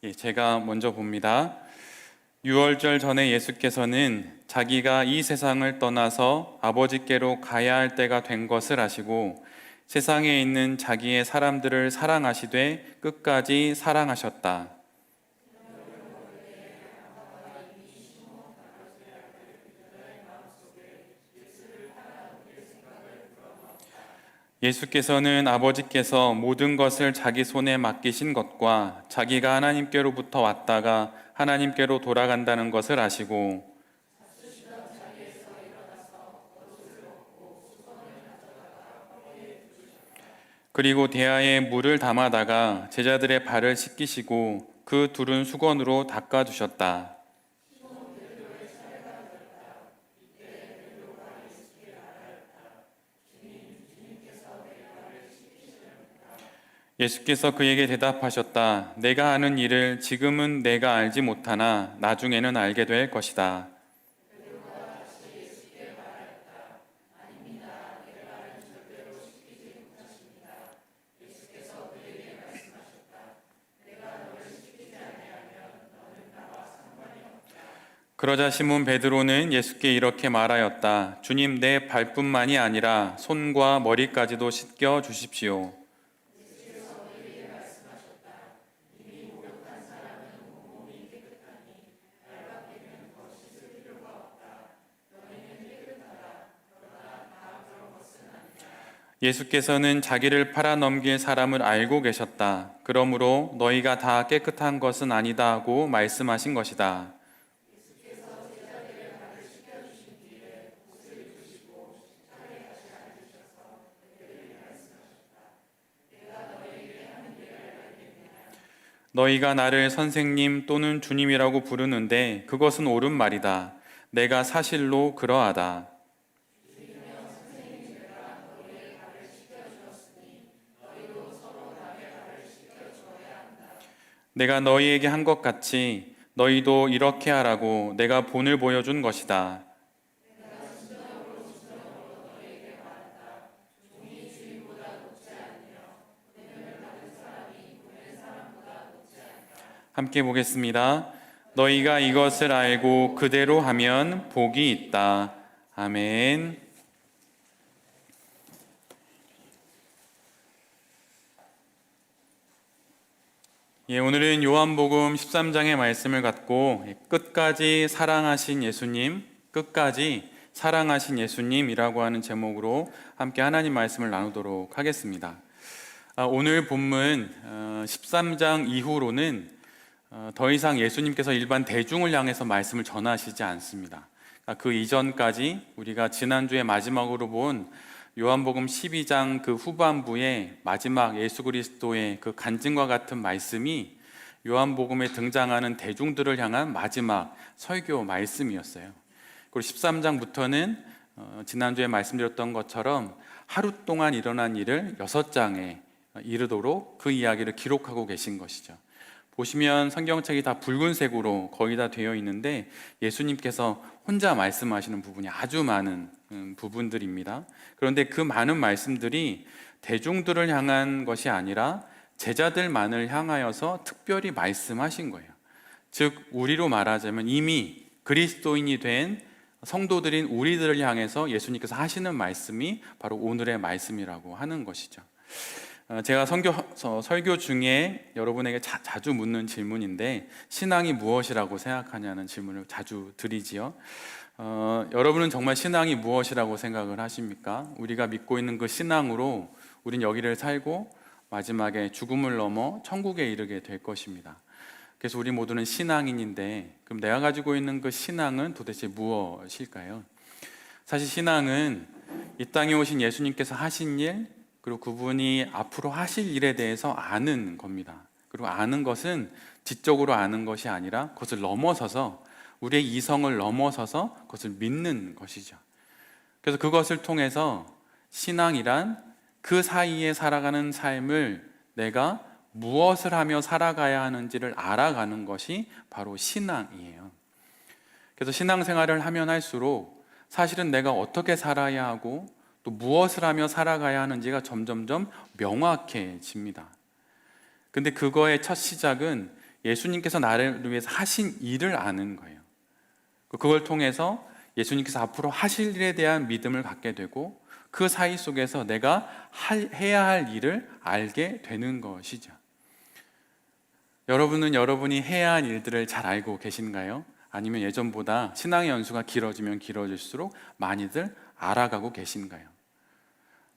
제가 먼저 봅니다. 유월절 전에 예수께서는 자기가 이 세상을 떠나서 아버지께로 가야 할 때가 된 것을 아시고 세상에 있는 자기의 사람들을 사랑하시되 끝까지 사랑하셨다. 예수께서는 아버지께서 모든 것을 자기 손에 맡기신 것과 자기가 하나님께로부터 왔다가 하나님께로 돌아간다는 것을 아시고 그리고 대야에 물을 담아다가 제자들의 발을 씻기시고 그 둘은 수건으로 닦아주셨다. 예수께서 그에게 대답하셨다. 내가 하는 일을 지금은 내가 알지 못하나 나중에는 알게 될 것이다. 그러자 시몬 베드로는 예수께 이렇게 말하였다. 주님, 내 발뿐만이 아니라 손과 머리까지도 씻겨 주십시오. 예수께서는 자기를 팔아 넘길 사람을 알고 계셨다. 그러므로 너희가 다 깨끗한 것은 아니다 하고 말씀하신 것이다. 너희가 나를 선생님 또는 주님이라고 부르는데 그것은 옳은 말이다. 내가 사실로 그러하다. 내가 너희에게 한 것 같이 너희도 이렇게 하라고 내가 본을 보여준 것이다. 함께 보겠습니다. 너희가 이것을 알고 그대로 하면 복이 있다. 아멘. 오늘은 요한복음 13장의 말씀을 갖고 끝까지 사랑하신 예수님, 끝까지 사랑하신 예수님이라고 하는 제목으로 함께 하나님 말씀을 나누도록 하겠습니다. 오늘 본문 13장 이후로는 더 이상 예수님께서 일반 대중을 향해서 말씀을 전하시지 않습니다. 그 이전까지 우리가 지난주에 마지막으로 본 요한복음 12장 그 후반부에 마지막 예수 그리스도의 그 간증과 같은 말씀이 요한복음에 등장하는 대중들을 향한 마지막 설교 말씀이었어요. 그리고 13장부터는 지난주에 말씀드렸던 것처럼 하루 동안 일어난 일을 6장에 이르도록 그 이야기를 기록하고 계신 것이죠. 보시면 성경책이 다 붉은색으로 거의 다 되어 있는데 예수님께서 혼자 말씀하시는 부분이 아주 많은 부분들입니다. 그런데 그 많은 말씀들이 대중들을 향한 것이 아니라 제자들만을 향하여서 특별히 말씀하신 거예요. 즉 우리로 말하자면 이미 그리스도인이 된 성도들인 우리들을 향해서 예수님께서 하시는 말씀이 바로 오늘의 말씀이라고 하는 것이죠. 제가 설교 중에 여러분에게 자주 묻는 질문인데 신앙이 무엇이라고 생각하냐는 질문을 자주 드리지요. 여러분은 정말 신앙이 무엇이라고 생각을 하십니까? 우리가 믿고 있는 그 신앙으로 우린 여기를 살고 마지막에 죽음을 넘어 천국에 이르게 될 것입니다. 그래서 우리 모두는 신앙인인데 그럼 내가 가지고 있는 그 신앙은 도대체 무엇일까요? 사실 신앙은 이 땅에 오신 예수님께서 하신 일 그리고 그분이 앞으로 하실 일에 대해서 아는 겁니다. 그리고 아는 것은 지적으로 아는 것이 아니라 그것을 넘어서서 우리의 이성을 넘어서서 그것을 믿는 것이죠. 그래서 그것을 통해서 신앙이란 그 사이에 살아가는 삶을 내가 무엇을 하며 살아가야 하는지를 알아가는 것이 바로 신앙이에요. 그래서 신앙생활을 하면 할수록 사실은 내가 어떻게 살아야 하고 또 무엇을 하며 살아가야 하는지가 점점점 명확해집니다. 근데 그거의 첫 시작은 예수님께서 나를 위해서 하신 일을 아는 거예요. 그걸 통해서 예수님께서 앞으로 하실 일에 대한 믿음을 갖게 되고 그 사이 속에서 내가 해야 할 일을 알게 되는 것이죠. 여러분은 여러분이 해야 할 일들을 잘 알고 계신가요? 아니면 예전보다 신앙의 연수가 길어지면 길어질수록 많이들 알아가고 계신가요?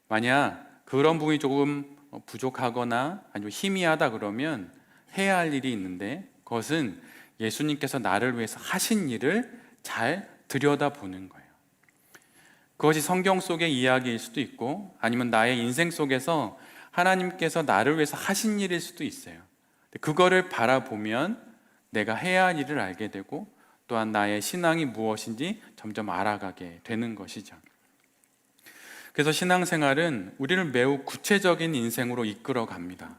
만약 그런 부분이 조금 부족하거나 아니면 희미하다 그러면 해야 할 일이 있는데, 그것은 예수님께서 나를 위해서 하신 일을 잘 들여다보는 거예요. 그것이 성경 속의 이야기일 수도 있고 아니면 나의 인생 속에서 하나님께서 나를 위해서 하신 일일 수도 있어요. 그거를 바라보면 내가 해야 할 일을 알게 되고 또한 나의 신앙이 무엇인지 점점 알아가게 되는 것이죠. 그래서 신앙생활은 우리를 매우 구체적인 인생으로 이끌어 갑니다.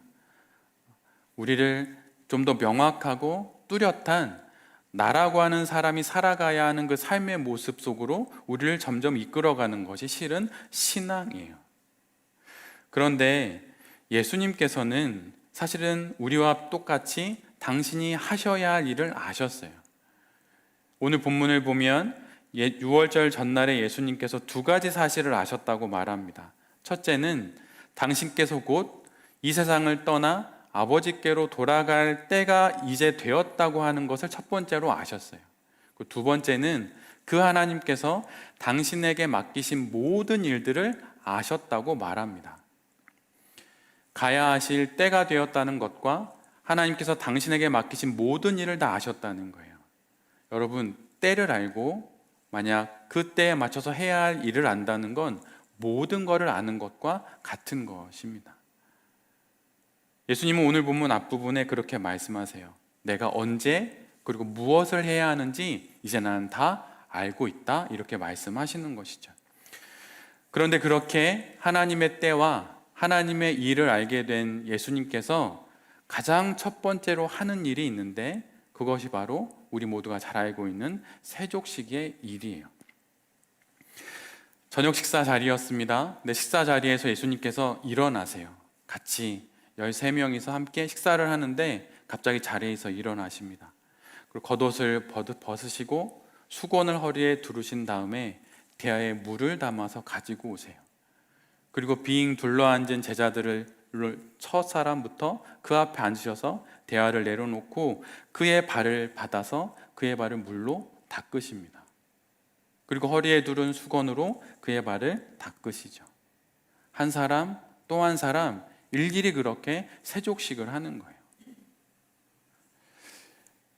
우리를 좀 더 명확하고 뚜렷한 나라고 하는 사람이 살아가야 하는 그 삶의 모습 속으로 우리를 점점 이끌어가는 것이 실은 신앙이에요. 그런데 예수님께서는 사실은 우리와 똑같이 당신이 하셔야 할 일을 아셨어요. 오늘 본문을 보면 6월절 전날에 예수님께서 두 가지 사실을 아셨다고 말합니다. 첫째는 당신께서 곧 이 세상을 떠나 아버지께로 돌아갈 때가 이제 되었다고 하는 것을 첫 번째로 아셨어요. 두 번째는 그 하나님께서 당신에게 맡기신 모든 일들을 아셨다고 말합니다. 가야 하실 때가 되었다는 것과 하나님께서 당신에게 맡기신 모든 일을 다 아셨다는 거예요. 여러분, 때를 알고 만약 그 때에 맞춰서 해야 할 일을 안다는 건 모든 것을 아는 것과 같은 것입니다. 예수님은 오늘 본문 앞부분에 그렇게 말씀하세요. 내가 언제 그리고 무엇을 해야 하는지 이제 나는 다 알고 있다, 이렇게 말씀하시는 것이죠. 그런데 그렇게 하나님의 때와 하나님의 일을 알게 된 예수님께서 가장 첫 번째로 하는 일이 있는데, 그것이 바로 우리 모두가 잘 알고 있는 세족식의 일이에요. 저녁 식사 자리였습니다. 근데 식사 자리에서 예수님께서 일어나세요. 같이 13명이서 함께 식사를 하는데 갑자기 자리에서 일어나십니다. 그리고 겉옷을 벗으시고 수건을 허리에 두르신 다음에 대야에 물을 담아서 가지고 오세요. 그리고 빙 둘러앉은 제자들을 첫 사람부터 그 앞에 앉으셔서 대야를 내려놓고 그의 발을 받아서 그의 발을 물로 닦으십니다. 그리고 허리에 두른 수건으로 그의 발을 닦으시죠. 한 사람 또 한 사람 일일이 그렇게 세족식을 하는 거예요.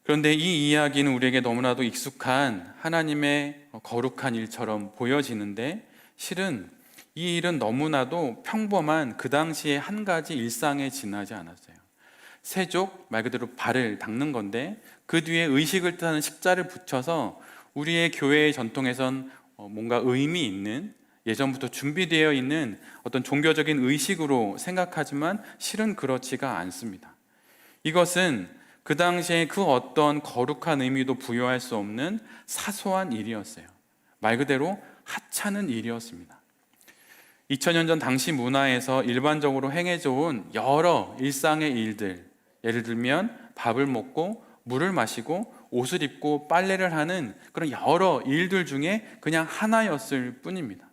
그런데 이 이야기는 우리에게 너무나도 익숙한 하나님의 거룩한 일처럼 보여지는데, 실은 이 일은 너무나도 평범한 그 당시의 한 가지 일상에 지나지 않았어요. 세족, 말 그대로 발을 닦는 건데 그 뒤에 의식을 뜻하는 십자를 붙여서 우리의 교회의 전통에선 뭔가 의미 있는, 예전부터 준비되어 있는 어떤 종교적인 의식으로 생각하지만 실은 그렇지가 않습니다. 이것은 그 당시에 그 어떤 거룩한 의미도 부여할 수 없는 사소한 일이었어요. 말 그대로 하찮은 일이었습니다. 2000년 전 당시 문화에서 일반적으로 행해져 온 여러 일상의 일들, 예를 들면 밥을 먹고 물을 마시고 옷을 입고 빨래를 하는 그런 여러 일들 중에 그냥 하나였을 뿐입니다.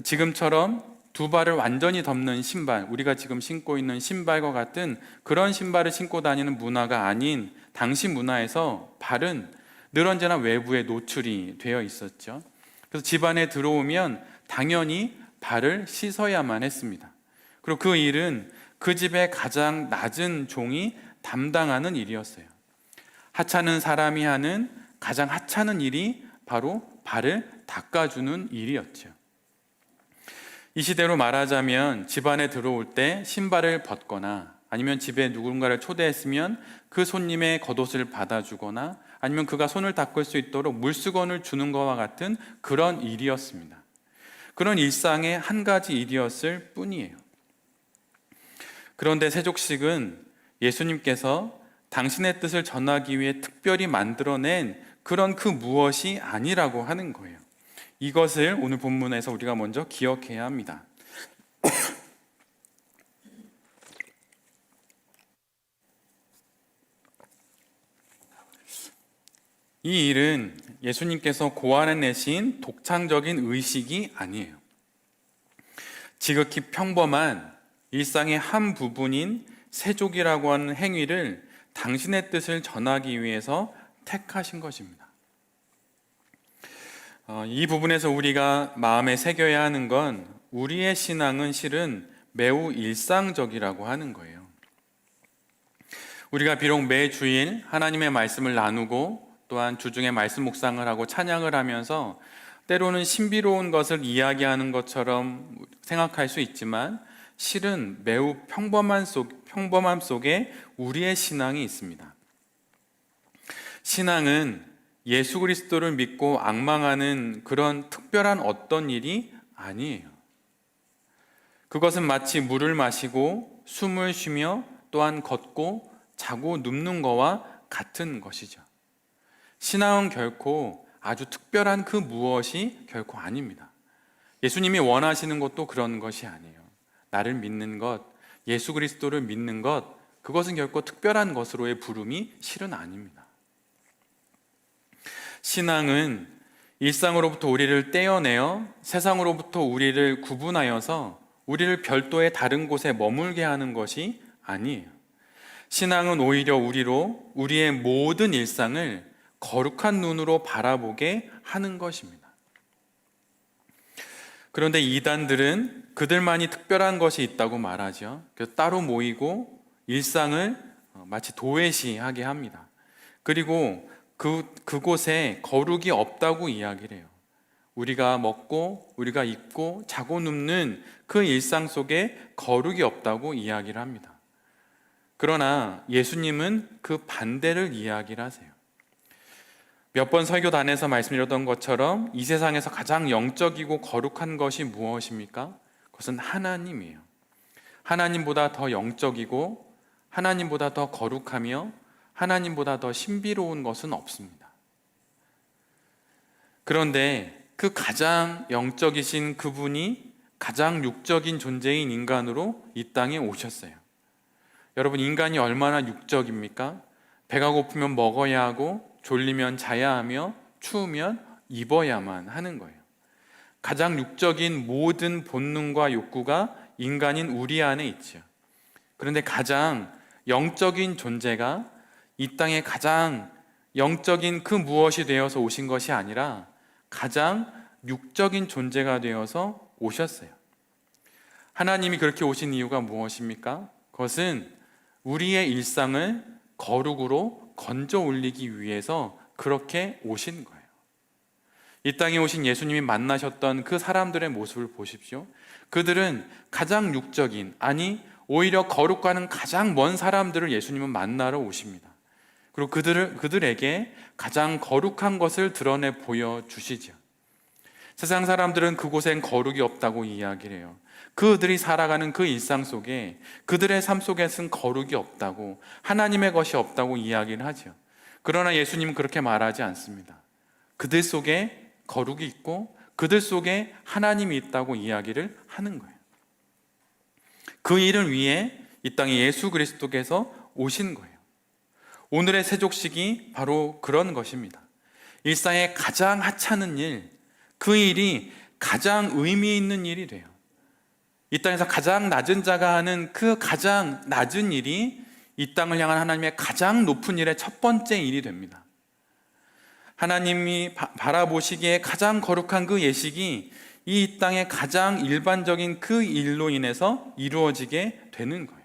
지금처럼 두 발을 완전히 덮는 신발, 우리가 지금 신고 있는 신발과 같은 그런 신발을 신고 다니는 문화가 아닌 당시 문화에서 발은 늘 언제나 외부에 노출이 되어 있었죠. 그래서 집 안에 들어오면 당연히 발을 씻어야만 했습니다. 그리고 그 일은 그 집의 가장 낮은 종이 담당하는 일이었어요. 하찮은 사람이 하는 가장 하찮은 일이 바로 발을 닦아주는 일이었죠. 이 시대로 말하자면 집 안에 들어올 때 신발을 벗거나 아니면 집에 누군가를 초대했으면 그 손님의 겉옷을 받아주거나 아니면 그가 손을 닦을 수 있도록 물수건을 주는 것과 같은 그런 일이었습니다. 그런 일상의 한 가지 일이었을 뿐이에요. 그런데 세족식은 예수님께서 당신의 뜻을 전하기 위해 특별히 만들어낸 그런 그 무엇이 아니라고 하는 거예요. 이것을 오늘 본문에서 우리가 먼저 기억해야 합니다. 이 일은 예수님께서 고안해내신 독창적인 의식이 아니에요. 지극히 평범한 일상의 한 부분인 세족이라고 하는 행위를 당신의 뜻을 전하기 위해서 택하신 것입니다. 이 부분에서 우리가 마음에 새겨야 하는 건 우리의 신앙은 실은 매우 일상적이라고 하는 거예요. 우리가 비록 매 주일 하나님의 말씀을 나누고 또한 주중에 말씀 묵상을 하고 찬양을 하면서 때로는 신비로운 것을 이야기하는 것처럼 생각할 수 있지만 실은 매우 평범함 속에 우리의 신앙이 있습니다. 신앙은 예수 그리스도를 믿고 앙망하는 그런 특별한 어떤 일이 아니에요. 그것은 마치 물을 마시고 숨을 쉬며 또한 걷고 자고 눕는 거와 같은 것이죠. 신앙은 결코 아주 특별한 그 무엇이 결코 아닙니다. 예수님이 원하시는 것도 그런 것이 아니에요. 나를 믿는 것, 예수 그리스도를 믿는 것, 그것은 결코 특별한 것으로의 부름이 실은 아닙니다. 신앙은 일상으로부터 우리를 떼어내어 세상으로부터 우리를 구분하여서 우리를 별도의 다른 곳에 머물게 하는 것이 아니에요. 신앙은 오히려 우리의 모든 일상을 거룩한 눈으로 바라보게 하는 것입니다. 그런데 이단들은 그들만이 특별한 것이 있다고 말하죠. 그래서 따로 모이고 일상을 마치 도외시하게 합니다. 그리고 그곳에 거룩이 없다고 이야기를 해요. 우리가 먹고 우리가 입고 자고 눕는 그 일상 속에 거룩이 없다고 이야기를 합니다. 그러나 예수님은 그 반대를 이야기를 하세요. 몇 번 설교단에서 말씀드렸던 것처럼 이 세상에서 가장 영적이고 거룩한 것이 무엇입니까? 그것은 하나님이에요. 하나님보다 더 영적이고 하나님보다 더 거룩하며 하나님보다 더 신비로운 것은 없습니다. 그런데 그 가장 영적이신 그분이 가장 육적인 존재인 인간으로 이 땅에 오셨어요. 여러분, 인간이 얼마나 육적입니까? 배가 고프면 먹어야 하고 졸리면 자야 하며 추우면 입어야만 하는 거예요. 가장 육적인 모든 본능과 욕구가 인간인 우리 안에 있죠. 그런데 가장 영적인 존재가 이 땅에 가장 영적인 그 무엇이 되어서 오신 것이 아니라 가장 육적인 존재가 되어서 오셨어요. 하나님이 그렇게 오신 이유가 무엇입니까? 그것은 우리의 일상을 거룩으로 건져 올리기 위해서 그렇게 오신 거예요. 이 땅에 오신 예수님이 만나셨던 그 사람들의 모습을 보십시오. 그들은 가장 육적인, 아니 오히려 거룩과는 가장 먼 사람들을 예수님은 만나러 오십니다. 그리고 그들에게 가장 거룩한 것을 드러내 보여주시죠. 세상 사람들은 그곳엔 거룩이 없다고 이야기를 해요. 그들이 살아가는 그 일상 속에 그들의 삶 속에서는 거룩이 없다고, 하나님의 것이 없다고 이야기를 하죠. 그러나 예수님은 그렇게 말하지 않습니다. 그들 속에 거룩이 있고 그들 속에 하나님이 있다고 이야기를 하는 거예요. 그 일을 위해 이 땅에 예수 그리스도께서 오신 거예요. 오늘의 세족식이 바로 그런 것입니다. 일상의 가장 하찮은 일, 그 일이 가장 의미 있는 일이 돼요. 이 땅에서 가장 낮은 자가 하는 그 가장 낮은 일이 이 땅을 향한 하나님의 가장 높은 일의 첫 번째 일이 됩니다. 하나님이 바라보시기에 가장 거룩한 그 예식이 이 땅의 가장 일반적인 그 일로 인해서 이루어지게 되는 거예요.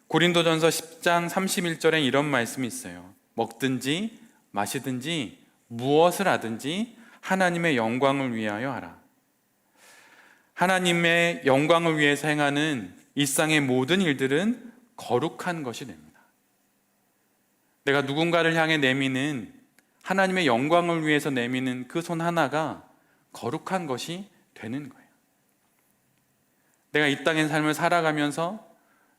고린도전서 10장 31절에 이런 말씀이 있어요. 먹든지 마시든지 무엇을 하든지 하나님의 영광을 위하여 하라. 하나님의 영광을 위해서 행하는 일상의 모든 일들은 거룩한 것이 됩니다. 내가 누군가를 향해 내미는, 하나님의 영광을 위해서 내미는 그 손 하나가 거룩한 것이 되는 거예요. 내가 이 땅의 삶을 살아가면서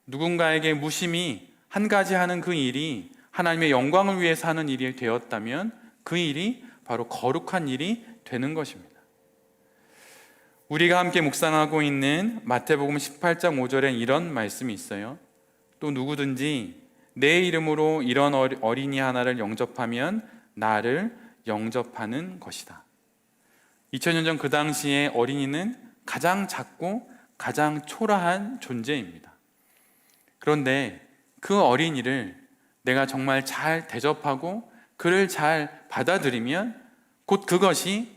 누군가에게 무심히 한 가지 하는 그 일이 하나님의 영광을 위해서 하는 일이 되었다면 그 일이 바로 거룩한 일이 되는 것입니다. 우리가 함께 묵상하고 있는 마태복음 18장 5절에 이런 말씀이 있어요. 또 누구든지 내 이름으로 이런 어린이 하나를 영접하면 나를 영접하는 것이다. 2000년 전 그 당시에 어린이는 가장 작고 가장 초라한 존재입니다. 그런데 그 어린이를 내가 정말 잘 대접하고 그를 잘 받아들이면 곧 그것이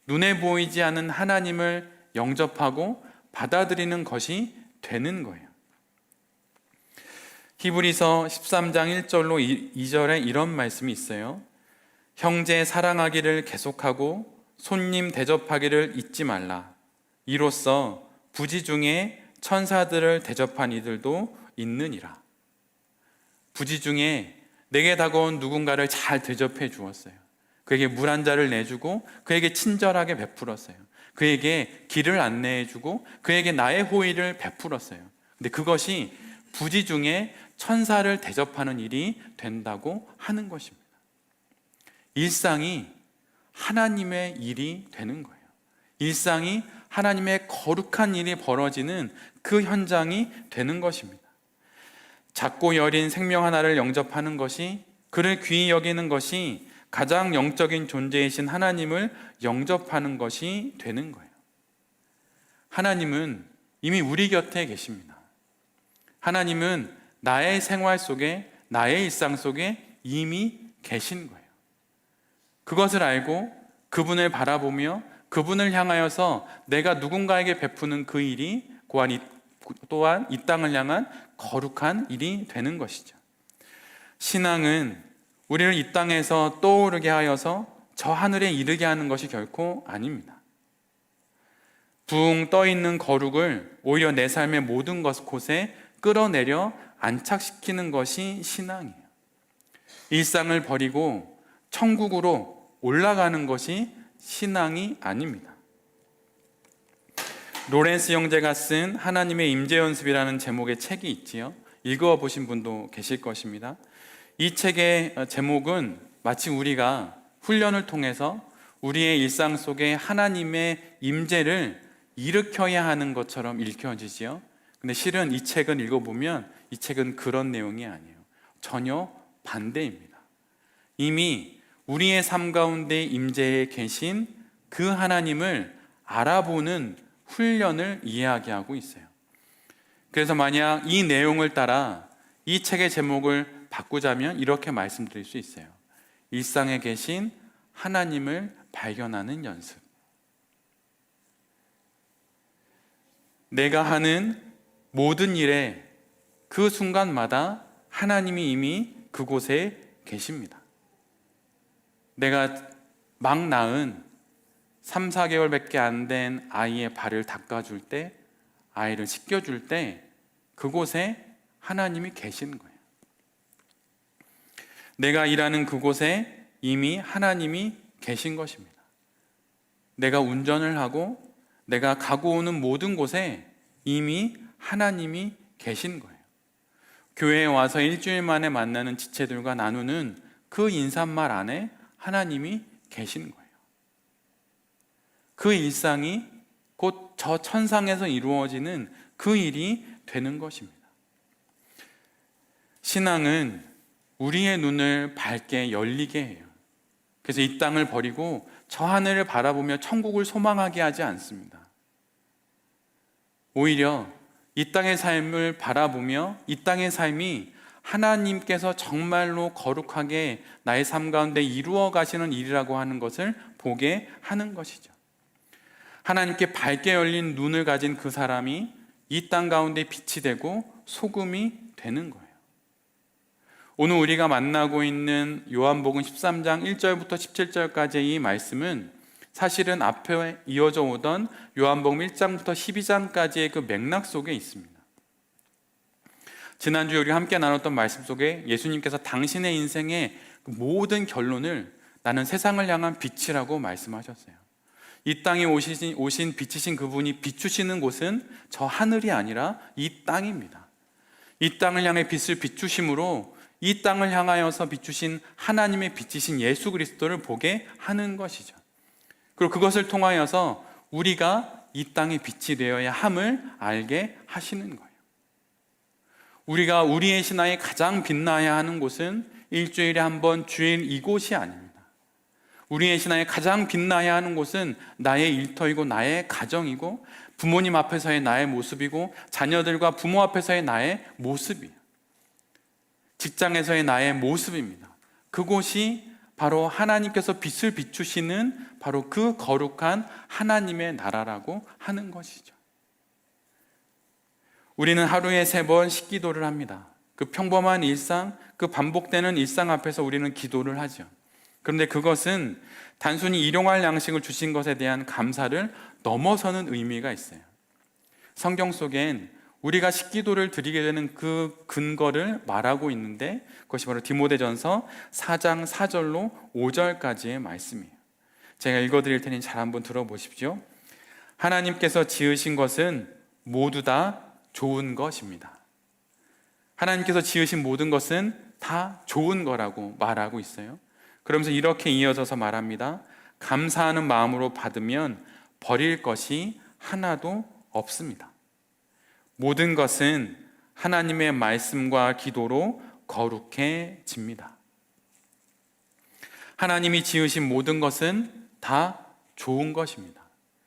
눈에 보이지 않는 하나님을 영접하고 받아들이는 것이 되는 거예요. 히브리서 13장 1절로 2절에 이런 말씀이 있어요. 형제 사랑하기를 계속하고 손님 대접하기를 잊지 말라. 이로써 부지 중에 천사들을 대접한 이들도 있느니라. 부지 중에 내게 다가온 누군가를 잘 대접해 주었어요. 그에게 물 한 잔을 내주고 그에게 친절하게 베풀었어요. 그에게 길을 안내해 주고 그에게 나의 호의를 베풀었어요. 근데 그것이 부지 중에 천사를 대접하는 일이 된다고 하는 것입니다. 일상이 하나님의 일이 되는 거예요. 일상이 하나님의 거룩한 일이 벌어지는 그 현장이 되는 것입니다. 작고 여린 생명 하나를 영접하는 것이, 그를 귀히 여기는 것이 가장 영적인 존재이신 하나님을 영접하는 것이 되는 거예요. 하나님은 이미 우리 곁에 계십니다. 하나님은 나의 생활 속에, 나의 일상 속에 이미 계신 거예요. 그것을 알고 그분을 바라보며 그분을 향하여서 내가 누군가에게 베푸는 그 일이 또한 이 땅을 향한 거룩한 일이 되는 것이죠. 신앙은 우리를 이 땅에서 떠오르게 하여서 저 하늘에 이르게 하는 것이 결코 아닙니다. 붕 떠있는 거룩을 오히려 내 삶의 모든 곳에 끌어내려 안착시키는 것이 신앙이에요. 일상을 버리고 천국으로 올라가는 것이 신앙이 아닙니다. 로렌스 형제가 쓴 하나님의 임재 연습이라는 제목의 책이 있지요. 읽어보신 분도 계실 것입니다. 이 책의 제목은 마치 우리가 훈련을 통해서 우리의 일상 속에 하나님의 임재를 일으켜야 하는 것처럼 읽혀지지요. 근데 실은 이 책은 읽어보면 이 책은 그런 내용이 아니에요. 전혀 반대입니다. 이미 우리의 삶 가운데 임재해 계신 그 하나님을 알아보는 훈련을 이야기하고 있어요. 그래서 만약 이 내용을 따라 이 책의 제목을 바꾸자면 이렇게 말씀드릴 수 있어요. 일상에 계신 하나님을 발견하는 연습. 내가 하는 모든 일에 그 순간마다 하나님이 이미 그곳에 계십니다. 내가 막 낳은 3, 4개월밖에 안 된 아이의 발을 닦아줄 때, 아이를 씻겨줄 때 그곳에 하나님이 계시는 거예요. 내가 일하는 그곳에 이미 하나님이 계신 것입니다. 내가 운전을 하고 내가 가고 오는 모든 곳에 이미 하나님이 계신 거예요. 교회에 와서 일주일 만에 만나는 지체들과 나누는 그 인사말 안에 하나님이 계신 거예요. 그 일상이 곧 저 천상에서 이루어지는 그 일이 되는 것입니다. 신앙은 우리의 눈을 밝게 열리게 해요. 그래서 이 땅을 버리고 저 하늘을 바라보며 천국을 소망하게 하지 않습니다. 오히려 이 땅의 삶을 바라보며 이 땅의 삶이 하나님께서 정말로 거룩하게 나의 삶 가운데 이루어 가시는 일이라고 하는 것을 보게 하는 것이죠. 하나님께 밝게 열린 눈을 가진 그 사람이 이 땅 가운데 빛이 되고 소금이 되는 거예요. 오늘 우리가 만나고 있는 요한복음 13장 1절부터 17절까지의 이 말씀은 사실은 앞에 이어져 오던 요한복음 1장부터 12장까지의 그 맥락 속에 있습니다. 지난주에 우리가 함께 나눴던 말씀 속에 예수님께서 당신의 인생의 모든 결론을 나는 세상을 향한 빛이라고 말씀하셨어요. 이 땅에 오신 빛이신 그분이 비추시는 곳은 저 하늘이 아니라 이 땅입니다. 이 땅을 향해 빛을 비추심으로 이 땅을 향하여서 비추신 하나님의 빛이신 예수 그리스도를 보게 하는 것이죠. 그리고 그것을 통하여서 우리가 이 땅의 빛이 되어야 함을 알게 하시는 거예요. 우리가 우리의 신앙이 가장 빛나야 하는 곳은 일주일에 한 번 주일 이곳이 아닙니다. 우리의 신앙에 가장 빛나야 하는 곳은 나의 일터이고 나의 가정이고 부모님 앞에서의 나의 모습이고 자녀들과 부모 앞에서의 나의 모습이에요. 직장에서의 나의 모습입니다. 그곳이 바로 하나님께서 빛을 비추시는 바로 그 거룩한 하나님의 나라라고 하는 것이죠. 우리는 하루에 3번 식기도를 합니다. 그 평범한 일상, 그 반복되는 일상 앞에서 우리는 기도를 하죠. 그런데 그것은 단순히 일용할 양식을 주신 것에 대한 감사를 넘어서는 의미가 있어요. 성경 속엔 우리가 식기도를 드리게 되는 그 근거를 말하고 있는데 그것이 바로 디모데전서 4장 4절로 5절까지의 말씀이에요. 제가 읽어드릴 테니 잘 한번 들어보십시오. 하나님께서 지으신 것은 모두 다 좋은 것입니다. 하나님께서 지으신 모든 것은 다 좋은 거라고 말하고 있어요. 그러면서 이렇게 이어져서 말합니다. 감사하는 마음으로 받으면 버릴 것이 하나도 없습니다. 모든 것은 하나님의 말씀과 기도로 거룩해집니다. 하나님이 지으신 모든 것은 다 좋은 것입니다.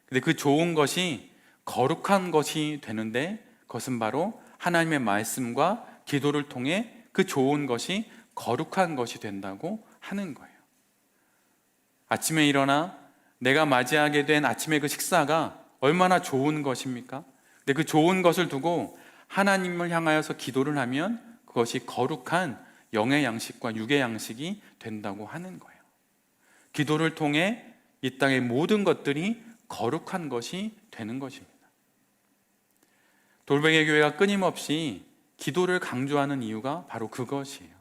근데 그 좋은 것이 거룩한 것이 되는데 그것은 바로 하나님의 말씀과 기도를 통해 그 좋은 것이 거룩한 것이 된다고 하는 거예요. 아침에 일어나 내가 맞이하게 된 아침의 그 식사가 얼마나 좋은 것입니까? 근데 그 좋은 것을 두고 하나님을 향하여서 기도를 하면 그것이 거룩한 영의 양식과 육의 양식이 된다고 하는 거예요. 기도를 통해 이 땅의 모든 것들이 거룩한 것이 되는 것입니다. 돌베개 교회가 끊임없이 기도를 강조하는 이유가 바로 그것이에요.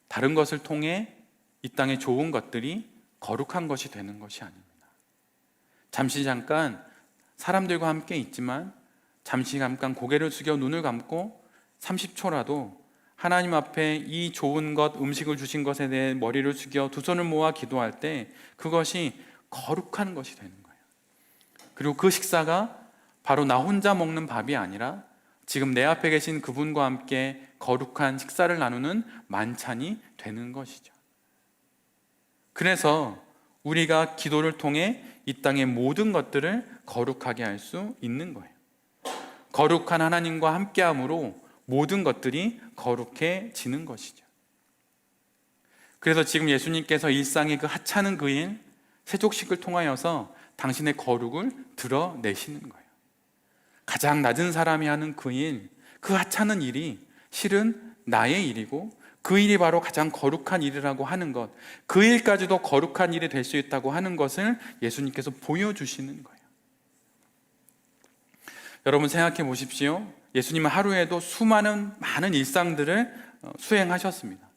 다른 것을 통해 이 땅의 좋은 것들이 거룩한 것이 되는 것이 아닙니다. 잠시 잠깐 사람들과 함께 있지만 잠시 잠깐 고개를 숙여 눈을 감고 30초라도 하나님 앞에 이 좋은 것, 음식을 주신 것에 대해 머리를 숙여 두 손을 모아 기도할 때 그것이 거룩한 것이 되는 거예요. 그리고 그 식사가 바로 나 혼자 먹는 밥이 아니라 지금 내 앞에 계신 그분과 함께 거룩한 식사를 나누는 만찬이 되는 것이죠. 그래서 우리가 기도를 통해 이 땅의 모든 것들을 거룩하게 할 수 있는 거예요. 거룩한 하나님과 함께함으로 모든 것들이 거룩해지는 것이죠. 그래서 지금 예수님께서 일상의 그 하찮은 그 일, 세족식을 통하여서 당신의 거룩을 드러내시는 거예요. 가장 낮은 사람이 하는 그 일, 그 하찮은 일이 실은 나의 일이고 그 일이 바로 가장 거룩한 일이라고 하는 것, 그 일까지도 거룩한 일이 될 수 있다고 하는 것을 예수님께서 보여주시는 거예요. 여러분 생각해 보십시오. 예수님은 하루에도 많은 일상들을 수행하셨습니다.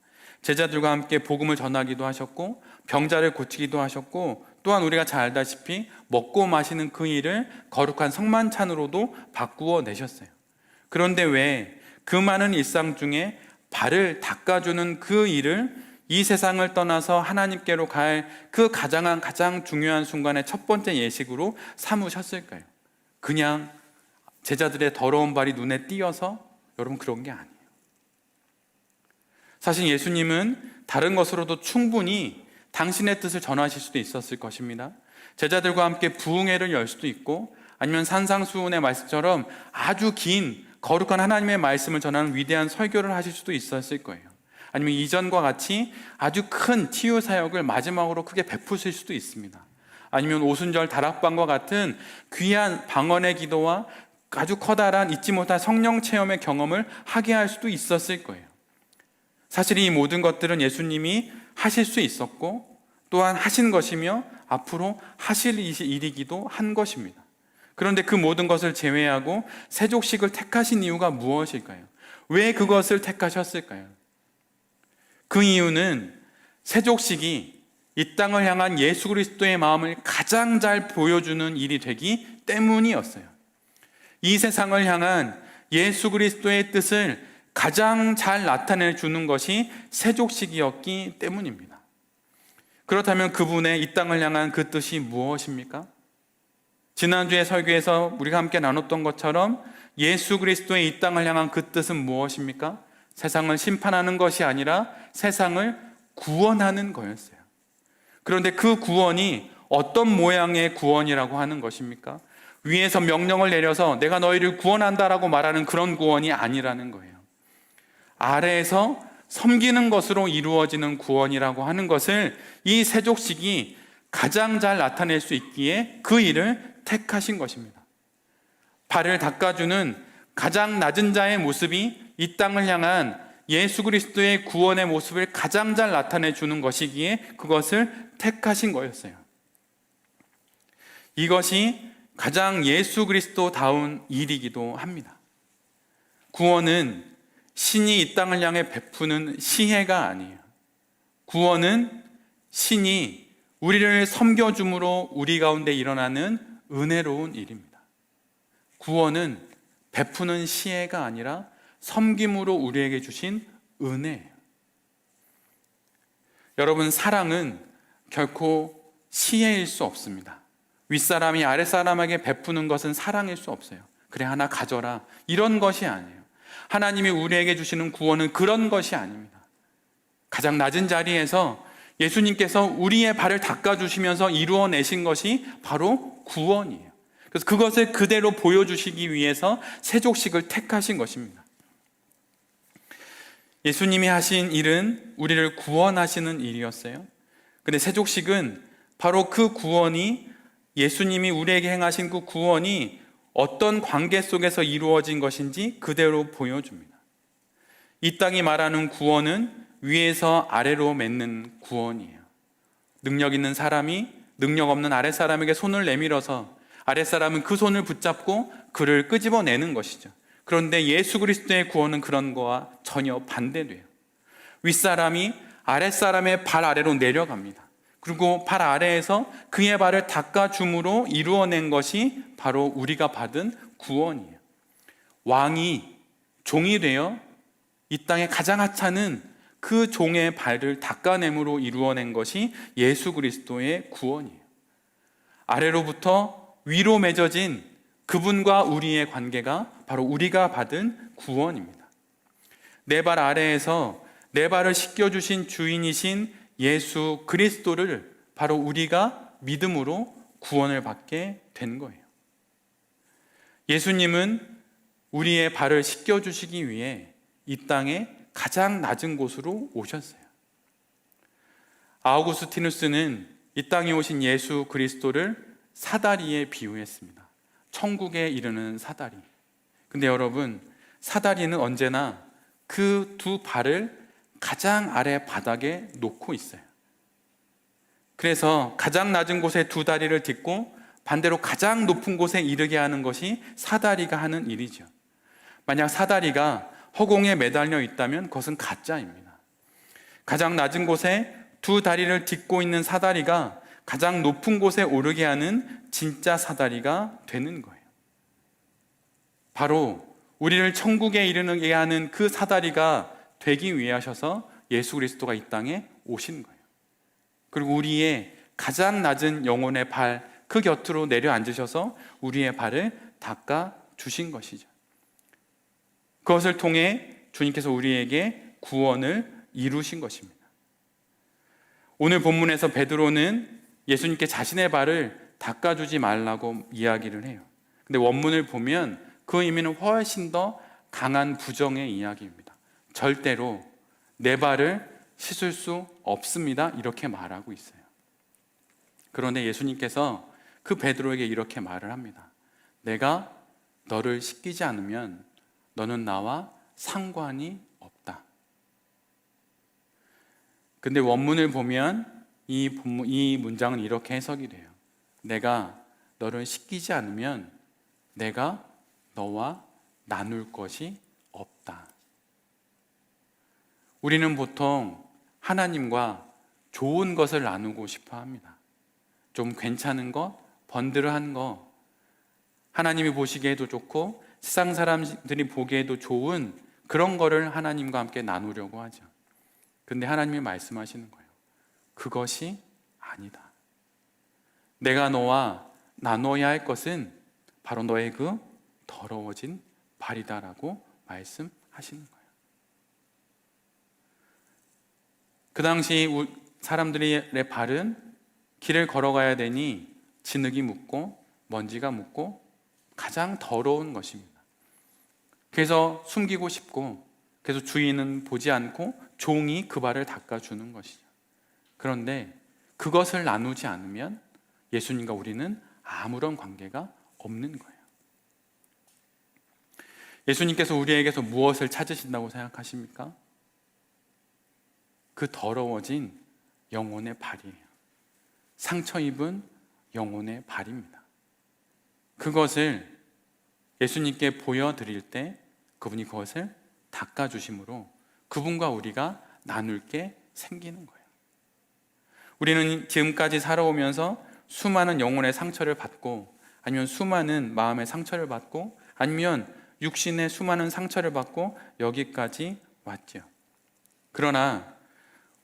제자들과 함께 복음을 전하기도 하셨고 병자를 고치기도 하셨고 또한 우리가 잘 알다시피 먹고 마시는 그 일을 거룩한 성만찬으로도 바꾸어 내셨어요. 그런데 왜 그 많은 일상 중에 발을 닦아주는 그 일을 이 세상을 떠나서 하나님께로 갈 그 가장 중요한 순간의 첫 번째 예식으로 삼으셨을까요? 그냥 제자들의 더러운 발이 눈에 띄어서? 여러분 그런 게 아니에요. 사실 예수님은 다른 것으로도 충분히 당신의 뜻을 전하실 수도 있었을 것입니다. 제자들과 함께 부흥회를 열 수도 있고 아니면 산상수훈의 말씀처럼 아주 긴 거룩한 하나님의 말씀을 전하는 위대한 설교를 하실 수도 있었을 거예요. 아니면 이전과 같이 아주 큰 치유 사역을 마지막으로 크게 베푸실 수도 있습니다. 아니면 오순절 다락방과 같은 귀한 방언의 기도와 아주 커다란 잊지 못할 성령 체험의 경험을 하게 할 수도 있었을 거예요. 사실 이 모든 것들은 예수님이 하실 수 있었고 또한 하신 것이며 앞으로 하실 일이기도 한 것입니다. 그런데 그 모든 것을 제외하고 세족식을 택하신 이유가 무엇일까요? 왜 그것을 택하셨을까요? 그 이유는 세족식이 이 땅을 향한 예수 그리스도의 마음을 가장 잘 보여주는 일이 되기 때문이었어요. 이 세상을 향한 예수 그리스도의 뜻을 가장 잘 나타내 주는 것이 세족식이었기 때문입니다. 그렇다면 그분의 이 땅을 향한 그 뜻이 무엇입니까? 지난주에 설교에서 우리가 함께 나눴던 것처럼 예수 그리스도의 이 땅을 향한 그 뜻은 무엇입니까? 세상을 심판하는 것이 아니라 세상을 구원하는 거였어요. 그런데 그 구원이 어떤 모양의 구원이라고 하는 것입니까? 위에서 명령을 내려서 내가 너희를 구원한다라고 말하는 그런 구원이 아니라는 거예요. 아래에서 섬기는 것으로 이루어지는 구원이라고 하는 것을 이 세족식이 가장 잘 나타낼 수 있기에 그 일을 택하신 것입니다. 발을 닦아주는 가장 낮은 자의 모습이 이 땅을 향한 예수 그리스도의 구원의 모습을 가장 잘 나타내 주는 것이기에 그것을 택하신 거였어요. 이것이 가장 예수 그리스도다운 일이기도 합니다. 구원은 신이 이 땅을 향해 베푸는 시혜가 아니에요. 구원은 신이 우리를 섬겨줌으로 우리 가운데 일어나는 은혜로운 일입니다. 구원은 베푸는 시혜가 아니라 섬김으로 우리에게 주신 은혜예요. 여러분, 사랑은 결코 시혜일 수 없습니다. 윗사람이 아랫사람에게 베푸는 것은 사랑일 수 없어요. 그래, 하나 가져라, 이런 것이 아니에요. 하나님이 우리에게 주시는 구원은 그런 것이 아닙니다. 가장 낮은 자리에서 예수님께서 우리의 발을 닦아주시면서 이루어내신 것이 바로 구원이에요. 그래서 그것을 그대로 보여주시기 위해서 세족식을 택하신 것입니다. 예수님이 하신 일은 우리를 구원하시는 일이었어요. 근데 세족식은 바로 그 구원이, 예수님이 우리에게 행하신 그 구원이 어떤 관계 속에서 이루어진 것인지 그대로 보여줍니다. 이 땅이 말하는 구원은 위에서 아래로 맺는 구원이에요. 능력 있는 사람이 능력 없는 아랫사람에게 손을 내밀어서 아랫사람은 그 손을 붙잡고 그를 끄집어내는 것이죠. 그런데 예수 그리스도의 구원은 그런 거와 전혀 반대돼요. 윗사람이 아랫사람의 발 아래로 내려갑니다. 그리고 발 아래에서 그의 발을 닦아줌으로 이루어낸 것이 바로 우리가 받은 구원이에요. 왕이 종이 되어 이 땅에 가장 하찮은 그 종의 발을 닦아냄으로 이루어낸 것이 예수 그리스도의 구원이에요. 아래로부터 위로 맺어진 그분과 우리의 관계가 바로 우리가 받은 구원입니다. 내 발 아래에서 내 발을 씻겨주신 주인이신 예수 그리스도를 바로 우리가 믿음으로 구원을 받게 된 거예요. 예수님은 우리의 발을 씻겨주시기 위해 이 땅에 가장 낮은 곳으로 오셨어요. 아우구스티누스는 이 땅에 오신 예수 그리스도를 사다리에 비유했습니다. 천국에 이르는 사다리. 근데 여러분, 사다리는 언제나 그 두 발을 가장 아래 바닥에 놓고 있어요. 그래서 가장 낮은 곳에 두 다리를 딛고 반대로 가장 높은 곳에 이르게 하는 것이 사다리가 하는 일이죠. 만약 사다리가 허공에 매달려 있다면 그것은 가짜입니다. 가장 낮은 곳에 두 다리를 딛고 있는 사다리가 가장 높은 곳에 오르게 하는 진짜 사다리가 되는 거예요. 바로 우리를 천국에 이르게 하는 그 사다리가 되기 위해 하셔서 예수 그리스도가 이 땅에 오신 거예요. 그리고 우리의 가장 낮은 영혼의 발, 그 곁으로 내려앉으셔서 우리의 발을 닦아 주신 것이죠. 그것을 통해 주님께서 우리에게 구원을 이루신 것입니다. 오늘 본문에서 베드로는 예수님께 자신의 발을 닦아주지 말라고 이야기를 해요. 근데 원문을 보면 그 의미는 훨씬 더 강한 부정의 이야기입니다. 절대로 내 발을 씻을 수 없습니다, 이렇게 말하고 있어요. 그런데 예수님께서 그 베드로에게 이렇게 말을 합니다. 내가 너를 씻기지 않으면 너는 나와 상관이 없다. 근데 원문을 보면 이 문장은 이렇게 해석이 돼요. 내가 너를 씻기지 않으면 내가 너와 나눌 것이 없다. 우리는 보통 하나님과 좋은 것을 나누고 싶어 합니다. 좀 괜찮은 것, 번들어한 것, 하나님이 보시기에도 좋고 세상 사람들이 보기에도 좋은 그런 거를 하나님과 함께 나누려고 하죠. 근데 하나님이 말씀하시는 거예요. 그것이 아니다. 내가 너와 나눠야 할 것은 바로 너의 그 더러워진 발이다라고 말씀하시는 거예요. 그 당시 사람들의 발은 길을 걸어가야 되니 진흙이 묻고 먼지가 묻고 가장 더러운 것입니다. 그래서 숨기고 싶고, 그래서 주인은 보지 않고 종이 그 발을 닦아주는 것이죠. 그런데 그것을 나누지 않으면 예수님과 우리는 아무런 관계가 없는 거예요. 예수님께서 우리에게서 무엇을 찾으신다고 생각하십니까? 그 더러워진 영혼의 발이에요. 상처 입은 영혼의 발입니다. 그것을 예수님께 보여드릴 때 그분이 그것을 닦아주심으로 그분과 우리가 나눌 게 생기는 거예요. 우리는 지금까지 살아오면서 수많은 영혼의 상처를 받고, 아니면 수많은 마음의 상처를 받고, 아니면 육신의 수많은 상처를 받고 여기까지 왔죠. 그러나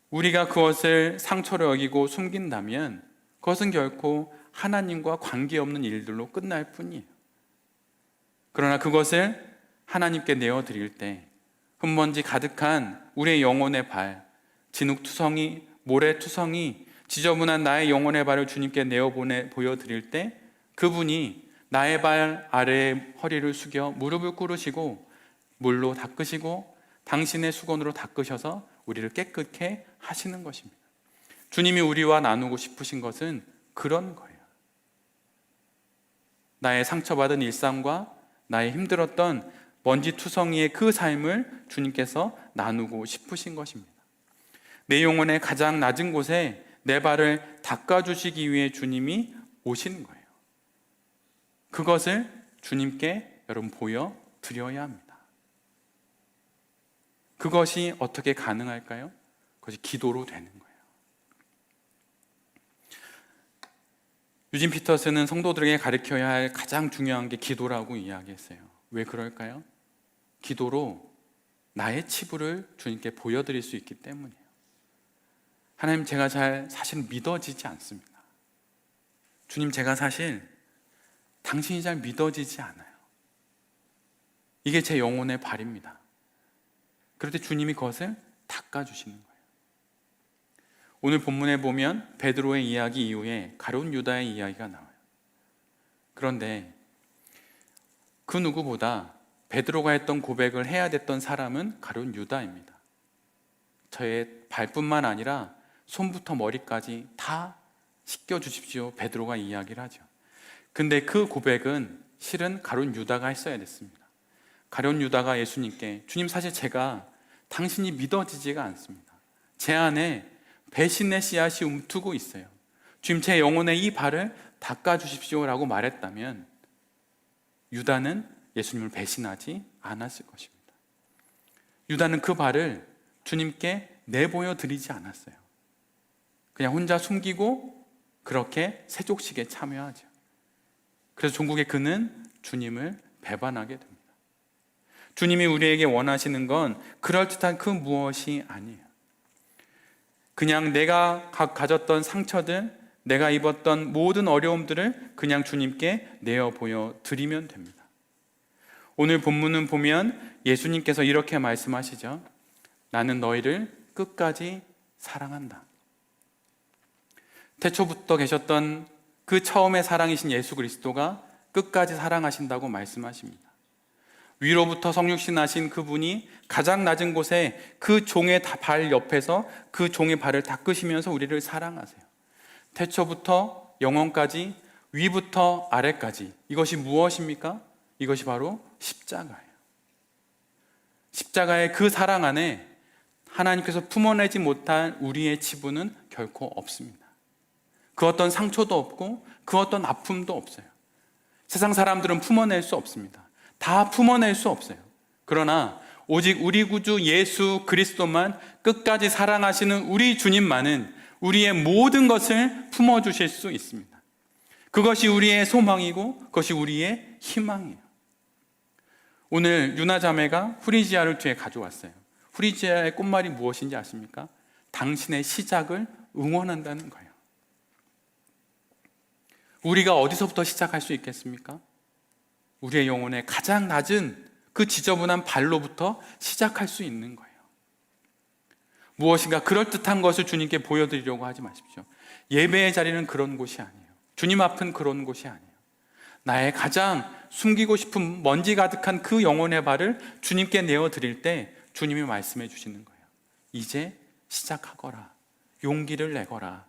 우리가 그것을 상처로 여기고 숨긴다면 그것은 결코 하나님과 관계없는 일들로 끝날 뿐이에요. 그러나 그것을 하나님께 내어드릴 때 흙먼지 가득한 우리의 영혼의 발, 진흙투성이, 모래투성이, 지저분한 나의 영혼의 발을 주님께 보여드릴 때 그분이 나의 발 아래에 허리를 숙여 무릎을 꿇으시고 물로 닦으시고 당신의 수건으로 닦으셔서 우리를 깨끗게 하시는 것입니다. 주님이 우리와 나누고 싶으신 것은 그런 거예요. 나의 상처받은 일상과 나의 힘들었던 먼지투성이의 그 삶을 주님께서 나누고 싶으신 것입니다. 내 영혼의 가장 낮은 곳에 내 발을 닦아주시기 위해 주님이 오신 거예요. 그것을 주님께 여러분 보여드려야 합니다. 그것이 어떻게 가능할까요? 그것이 기도로 되는 거예요. 유진 피터스는 성도들에게 가르쳐야 할 가장 중요한 게 기도라고 이야기했어요. 왜 그럴까요? 기도로 나의 치부를 주님께 보여드릴 수 있기 때문이에요. 하나님, 제가 사실 믿어지지 않습니다. 주님, 제가 사실 당신이 잘 믿어지지 않아요. 이게 제 영혼의 발입니다. 그럴 때 주님이 그것을 닦아주시는 거예요. 오늘 본문에 보면 베드로의 이야기 이후에 가룟 유다의 이야기가 나와요. 그런데 그 누구보다 베드로가 했던 고백을 해야 됐던 사람은 가룟 유다입니다. 저의 발뿐만 아니라 손부터 머리까지 다 씻겨주십시오, 베드로가 이야기를 하죠. 근데 그 고백은 실은 가룟 유다가 했어야 됐습니다. 가룟 유다가 예수님께, 주님, 사실 제가 당신이 믿어지지가 않습니다. 제 안에 배신의 씨앗이 움트고 있어요. 주님, 제 영혼의 이 발을 닦아주십시오 라고 말했다면 유다는 예수님을 배신하지 않았을 것입니다. 유다는 그 발을 주님께 내보여 드리지 않았어요. 그냥 혼자 숨기고 그렇게 세족식에 참여하죠. 그래서 종국에 그는 주님을 배반하게 됩니다. 주님이 우리에게 원하시는 건 그럴듯한 그 무엇이 아니에요. 그냥 내가 가졌던 상처들, 내가 입었던 모든 어려움들을 그냥 주님께 내어 보여드리면 됩니다. 오늘 본문은 보면 예수님께서 이렇게 말씀하시죠. 나는 너희를 끝까지 사랑한다. 태초부터 계셨던 그 처음의 사랑이신 예수 그리스도가 끝까지 사랑하신다고 말씀하십니다. 위로부터 성육신 하신 그분이 가장 낮은 곳에 그 종의 발 옆에서 그 종의 발을 닦으시면서 우리를 사랑하세요. 태초부터 영원까지, 위부터 아래까지. 이것이 무엇입니까? 이것이 바로 십자가예요. 십자가의 그 사랑 안에 하나님께서 품어내지 못한 우리의 치부는 결코 없습니다. 그 어떤 상처도 없고 그 어떤 아픔도 없어요. 세상 사람들은 품어낼 수 없습니다. 다 품어낼 수 없어요. 그러나 오직 우리 구주 예수 그리스도만, 끝까지 사랑하시는 우리 주님만은 우리의 모든 것을 품어주실 수 있습니다. 그것이 우리의 소망이고 그것이 우리의 희망이에요. 오늘 유나 자매가 후리지아를 뒤에 가져왔어요. 후리지아의 꽃말이 무엇인지 아십니까? 당신의 시작을 응원한다는 거예요. 우리가 어디서부터 시작할 수 있겠습니까? 우리의 영혼의 가장 낮은 그 지저분한 발로부터 시작할 수 있는 거예요. 무엇인가 그럴듯한 것을 주님께 보여드리려고 하지 마십시오. 예배의 자리는 그런 곳이 아니에요. 주님 앞은 그런 곳이 아니에요. 나의 가장 숨기고 싶은 먼지 가득한 그 영혼의 발을 주님께 내어드릴 때 주님이 말씀해 주시는 거예요. 이제 시작하거라. 용기를 내거라.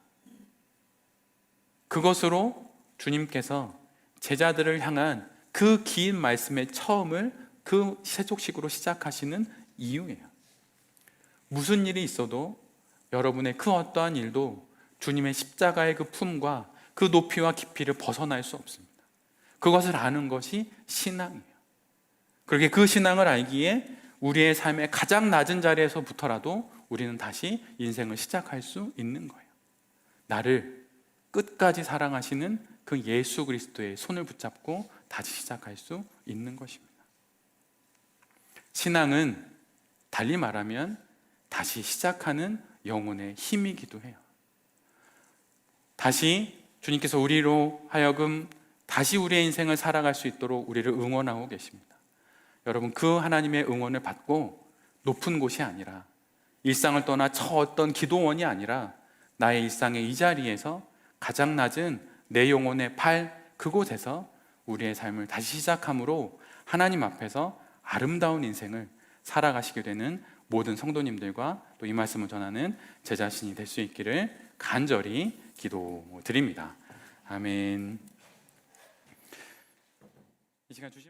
그것으로 주님께서 제자들을 향한 그 긴 말씀의 처음을 그 세족식으로 시작하시는 이유예요. 무슨 일이 있어도 여러분의 그 어떠한 일도 주님의 십자가의 그 품과 그 높이와 깊이를 벗어날 수 없습니다. 그것을 아는 것이 신앙이에요. 그렇게 그 신앙을 알기에 우리의 삶의 가장 낮은 자리에서부터라도 우리는 다시 인생을 시작할 수 있는 거예요. 나를 끝까지 사랑하시는 그 예수 그리스도의 손을 붙잡고 다시 시작할 수 있는 것입니다. 신앙은 달리 말하면 다시 시작하는 영혼의 힘이기도 해요. 다시 주님께서 우리로 하여금 다시 우리의 인생을 살아갈 수 있도록 우리를 응원하고 계십니다. 여러분, 그 하나님의 응원을 받고 높은 곳이 아니라, 일상을 떠나 저 어떤 기도원이 아니라 나의 일상의 이 자리에서 가장 낮은 내 영혼의 발, 그곳에서 우리의 삶을 다시 시작함으로 하나님 앞에서 아름다운 인생을 살아가시게 되는 모든 성도님들과 또 이 말씀을 전하는 제 자신이 될 수 있기를 간절히 기도드립니다. 아멘. 이 시간 주신